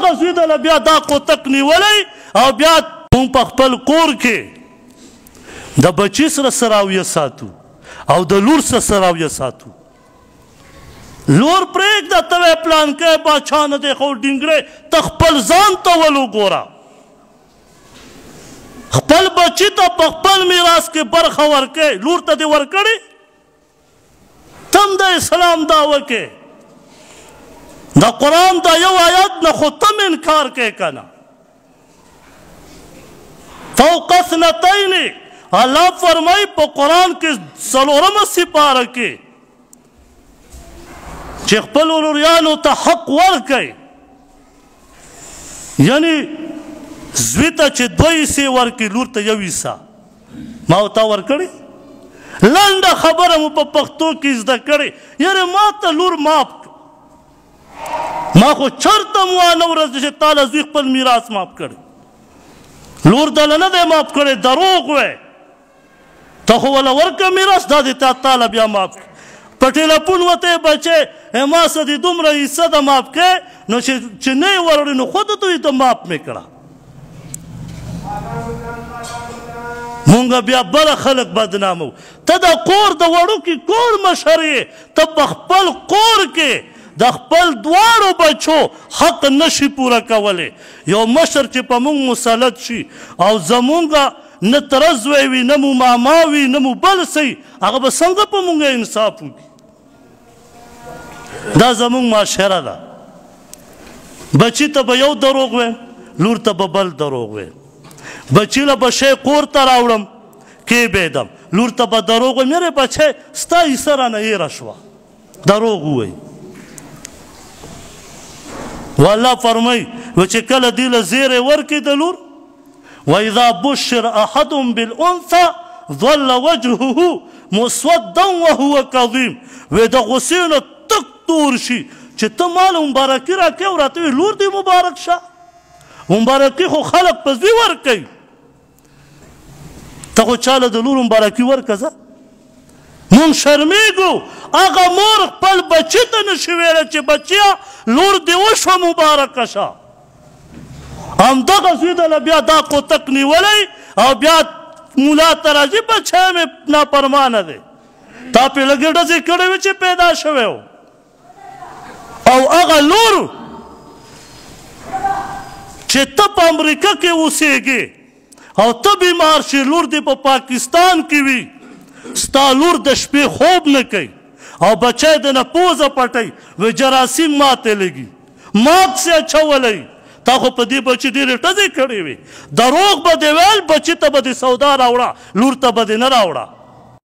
همدغه زوی دله بیا دا کوتک نیولی او بیا مونږ په خپل کور کې د بچي سره سراویه ساتو او د لور سره سراویه ساتو لور پرېږده ته وی پلان کوې باچا نه دی خو ډینګړې ته خپل ځان ته ول وګوره خپل بچي ته په خپل میراث کې برخه ورکړې لور ته دې ورکړې ته هم د اسلام دعوه کې د قرآن دا یو آیات نه خو ته م انکار کوې که نه فوق اثنتین الله فرمایي په قرآن کې 4مه سپاره کې چې خپل لوریانو ته حق ورکړئ یعنی زوی ته چې 2 حصې ورکړي لور ته 1 حصه ما ورته ورکړې لنډه خبره مو په پښتو کې زده کړې یعنې ما ته لور معاف ما خو چرته مو وانه ورځ چې تا له زوی خپل میراث معاف کړی لور دله نه دی معاف کړی دروغ وی ته خو وله ورکړه میراث دا دې تا له بیا معاف کړي په ټیلیفون ورته یې بچی ما څه دې دومره حصه ده معاف کړې نو چې نه یې وروړې نو خود ته یې ته معاف مې کړه مونږ بیا بله خلک بدنامو ته د کور د وړوکي کور مشر یې ته په خپل کور کې د خپل دواړو بچو حق نشي پوره کولی یو مشر چې په مونږ مسلط شي او زمونږ نه ترزوی وي نه مو ماما وي نه مو بل څه هغه به څنګه په مونږ انصاف وکړي دا زمونږ معاشره ده بچي ته به یو دروغ ویم لور ته به بل دروغ ویم بچي له به شی کور ته راوړم کېبېدم لور ته به دروغ ویم یاره بچی ستا حصه رانه هېره شوه دروغ ووایي والله فرمایي چې کله دې له زیری ورکړي د لور واذا بشر احدهم بالانثى ظل وجهه مسودا وهو كظيم وی د غصې نه تک تور شي چې ته ماله مبارکي راکړې او راته وي لور دې مبارک شه مبارکي خو خلک په زوی ورکوي ته خو چاله د لور مبارکي ورکړه ځه مونږ شرمېږو هغه مور خپل بچي ته نشي ویلی چې بچیه لور دې وشوه مبارکه شه همدغه زوی دله بیا دا کوتک نیولی او بیا مولا ته راځي بچی مې نافرمانه دی تا پې لږې ډزې کړې وې چې پیدا شوی و او هغه لور چې ته په امریکا کې اوسېږې او ته بیمار شي لور دې په پاکستان کې وي ستا لور د شپې خوب نه کوي او بچی د نه پوزه پټوي وی جراثیم ماته لګي ماکس یې اچولی تا خو په دې بچي ډېرې ټزې کړې وې دروغ به دې ویل بچي ته به دې سودا راوړه لور ته به دې نه راوړه